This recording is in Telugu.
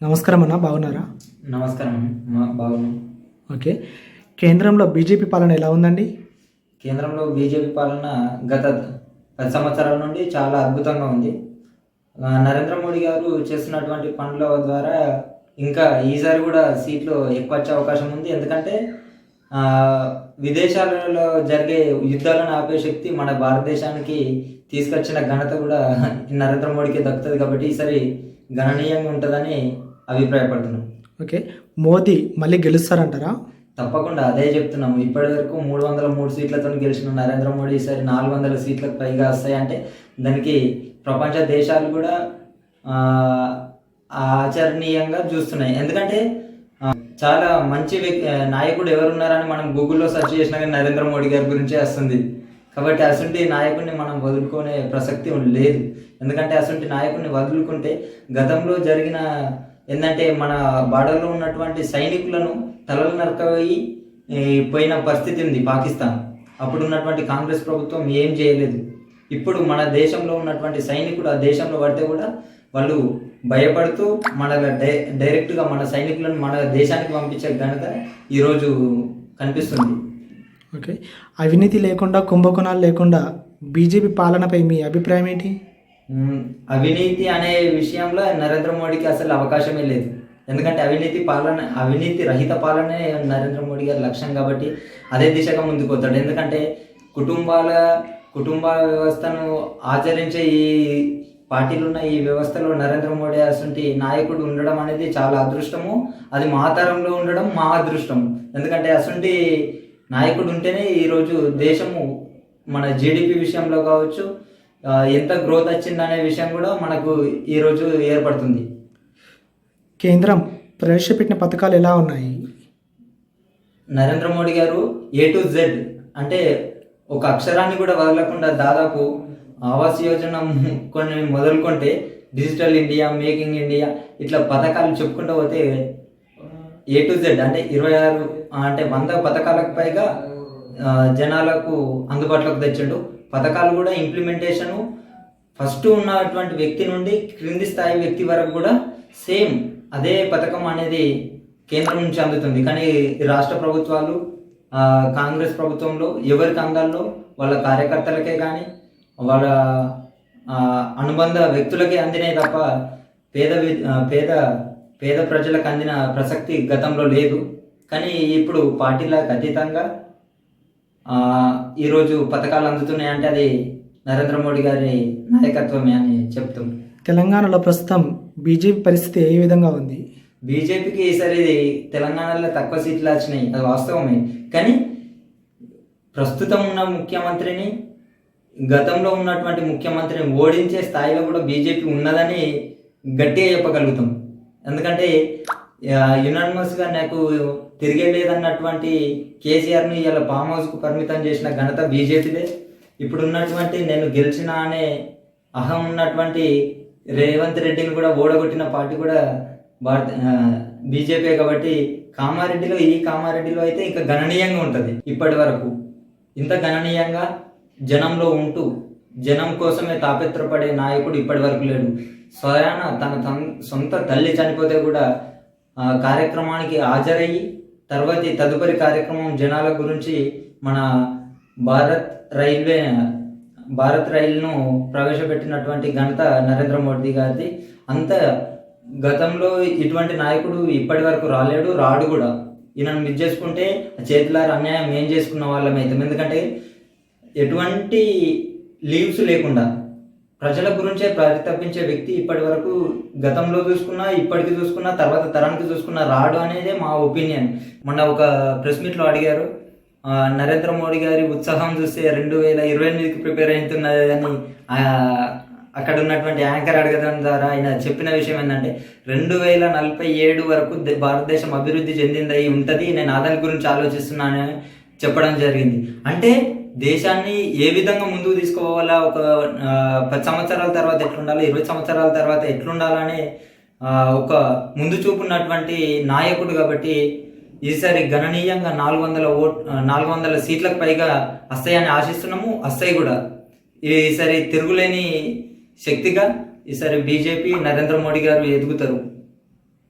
నమస్కారం అన్న, బాగున్నారా? నమస్కారం బాగున్నాం. ఓకే. కేంద్రంలో బీజేపీ పాలన ఎలా ఉందండి? కేంద్రంలో బీజేపీ పాలన గత 10 సంవత్సరాల నుండి చాలా అద్భుతంగా ఉంది. నరేంద్ర మోడీ గారు చేస్తున్నటువంటి పనుల ద్వారా ఇంకా ఈసారి కూడా సీట్లు ఎక్కువ వచ్చే అవకాశం ఉంది. ఎందుకంటే విదేశాలలో జరిగే యుద్ధాలను ఆపే శక్తి మన భారతదేశానికి తీసుకొచ్చిన ఘనత కూడా నరేంద్ర మోడీకి దక్కుతుంది. కాబట్టి ఈసారి గణనీయంగా ఉంటుందని అభిప్రాయపడుతున్నాం. ఓకే. మోదీ మళ్ళీ గెలుస్తారంటారా? తప్పకుండా అదే చెప్తున్నాము. ఇప్పటి వరకు 303 సీట్లతో గెలిచిన నరేంద్ర మోడీ ఈసారి 400 సీట్లకు పైగా వస్తాయంటే దానికి ప్రపంచ దేశాలు కూడా ఆచరణీయంగా చూస్తున్నాయి. ఎందుకంటే చాలా మంచి నాయకుడు ఎవరున్నారని మనం గూగుల్లో సెర్చ్ చేసినా కానీ నరేంద్ర మోడీ గారి గురించే వస్తుంది. కాబట్టి అసంటి నాయకుడిని మనం వదులుకునే ప్రసక్తి లేదు. ఎందుకంటే అసంటి నాయకుడిని వదులుకుంటే గతంలో జరిగిన ఏంటంటే మన బార్డర్లో ఉన్నటువంటి సైనికులను తలలు నరకయి పోయిన పరిస్థితి ఉంది పాకిస్తాన్. అప్పుడు ఉన్నటువంటి కాంగ్రెస్ ప్రభుత్వం ఏం చేయలేదు. ఇప్పుడు మన దేశంలో ఉన్నటువంటి సైనికుడు ఆ దేశంలో పడితే కూడా వాళ్ళు భయపడుతూ మన డైరెక్ట్గా మన సైనికులను మన దేశానికి పంపించే ఘనత ఈరోజు కనిపిస్తుంది. ఓకే. అవినీతి లేకుండా, కుంభకోణాలు లేకుండా బీజేపీ పాలనపై మీ అభిప్రాయం ఏంటి? అవినీతి అనే విషయంలో నరేంద్ర మోడీకి అసలు అవకాశమే లేదు. ఎందుకంటే అవినీతి రహిత పాలనే నరేంద్ర మోడీ గారి లక్ష్యం. కాబట్టి అదే దిశగా ముందుకు పోతాడు. ఎందుకంటే కుటుంబ వ్యవస్థను ఆచరించే ఈ పార్టీలు ఉన్న ఈ వ్యవస్థలో నరేంద్ర మోడీ అసంటి నాయకుడు ఉండడం అనేది చాలా అదృష్టము. అది మా తరంలో ఉండడం మా అదృష్టం. ఎందుకంటే అసంటి నాయకుడు ఉంటేనే ఈరోజు దేశము మన జీడిపి విషయంలో కావచ్చు, ఎంత గ్రోత్ వచ్చిందనే విషయం కూడా మనకు ఈరోజు ఏర్పడుతుంది. కేంద్రం ప్రవేశపెట్టిన పథకాలు ఎలా ఉన్నాయి? నరేంద్ర మోడీ గారు A to Z అంటే ఒక అక్షరాన్ని కూడా వదలకుండా దాదాపు ఆవాస్ యోజన కొన్ని మొదలుకుంటే డిజిటల్ ఇండియా, మేకింగ్ ఇండియా ఇట్లా పథకాలు చెప్పుకుంటూ పోతే A to Z అంటే 26 అంటే 100 పథకాలకు పైగా జనాలకు అందుబాటులోకి తెచ్చిండు. పథకాలు కూడా ఇంప్లిమెంటేషను ఫస్ట్ ఉన్నటువంటి వ్యక్తి నుండి క్రింది స్థాయి వ్యక్తి వరకు కూడా సేమ్ అదే పథకం అనేది కేంద్రం నుంచి అందుతుంది. కానీ రాష్ట్ర ప్రభుత్వాలు కాంగ్రెస్ ప్రభుత్వంలో ఎవరికి అందాల్లో వాళ్ళ కార్యకర్తలకే కానీ వాళ్ళ అనుబంధ వ్యక్తులకే అందినాయి తప్ప పేద ప్రజలకు అందిన ప్రసక్తి గతంలో లేదు. కానీ ఇప్పుడు పార్టీలకు అతీతంగా ఈరోజు పథకాలు అందుతున్నాయంటే అది నరేంద్ర మోడీ గారి నాయకత్వమే అని చెప్తాం. తెలంగాణలో ప్రస్తుతం బీజేపీ పరిస్థితి ఏ విధంగా ఉంది? బీజేపీకి ఈసారి తెలంగాణలో తక్కువ సీట్లు వచ్చినాయి, అది వాస్తవమే. కానీ ప్రస్తుతం ఉన్న ముఖ్యమంత్రిని, గతంలో ఉన్నటువంటి ముఖ్యమంత్రిని ఓడించే స్థాయిలో కూడా బీజేపీ ఉన్నదని గట్టిగా చెప్పగలుగుతాం. ఎందుకంటే యునానిమస్గా నాకు తిరిగే లేదన్నటువంటి కేసీఆర్ని ఇలా ఫామ్ హౌస్కు పరిమితం చేసిన ఘనత బీజేపీదే. ఇప్పుడు ఉన్నటువంటి నేను గెలిచిన అనే అహం ఉన్నటువంటి రేవంత్ రెడ్డిని కూడా ఓడగొట్టిన పార్టీ కూడా బీజేపీ. కాబట్టి కామారెడ్డిలో అయితే ఇంకా గణనీయంగా ఉంటుంది. ఇప్పటి వరకు ఇంత గణనీయంగా జనంలో ఉంటూ జనం కోసమే తాపెత్రపడే నాయకుడు ఇప్పటి వరకు లేడు. స్వయాన తన సొంత తల్లి చనిపోతే కూడా కార్యక్రమానికి హాజరయ్యి తదుపరి కార్యక్రమం జనాల గురించి మన భారత్ రైలును ప్రవేశపెట్టినటువంటి ఘనత నరేంద్ర మోడీ గారిది. అంత గతంలో ఇటువంటి నాయకుడు ఇప్పటి వరకు రాడు కూడా. ఈయనను మిస్ చేసుకుంటే చేతులార అన్యాయం ఏం చేసుకున్న వాళ్ళం అవుతాం. ఎందుకంటే ఎటువంటి లీవ్స్ లేకుండా ప్రజల గురించే పరితపించే వ్యక్తి ఇప్పటి వరకు గతంలో చూసుకున్నా, ఇప్పటికి చూసుకున్నా, తర్వాత తరానికి చూసుకున్నా రాడు అనేదే మా ఒపీనియన్. మొన్న ఒక ప్రెస్ మీట్లో అడిగారు, నరేంద్ర మోడీ గారి ఉత్సాహం చూస్తే 2028కి ప్రిపేర్ అవుతున్నది అని అక్కడ ఉన్నటువంటి యాంకర్ అడగడం ద్వారా ఆయన చెప్పిన విషయం ఏంటంటే 2047 వరకు భారతదేశం అభివృద్ధి చెందింది ఉంటుంది, నేను దాని గురించి ఆలోచిస్తున్నానని చెప్పడం జరిగింది. అంటే దేశాన్ని ఏ విధంగా ముందుకు తీసుకోవాలా, ఒక 10 సంవత్సరాల తర్వాత ఎట్లుండాలి, 20 సంవత్సరాల తర్వాత ఎట్లుండాలనే ఒక ముందు చూపున్నటువంటి నాయకుడు. కాబట్టి ఈసారి గణనీయంగా 400 సీట్లకు పైగా వస్తాయని ఆశిస్తున్నాము. వస్తాయి కూడా. ఈసారి తిరుగులేని శక్తిగా ఈసారి బీజేపీ, నరేంద్ర మోడీ గారు ఎదుగుతారు.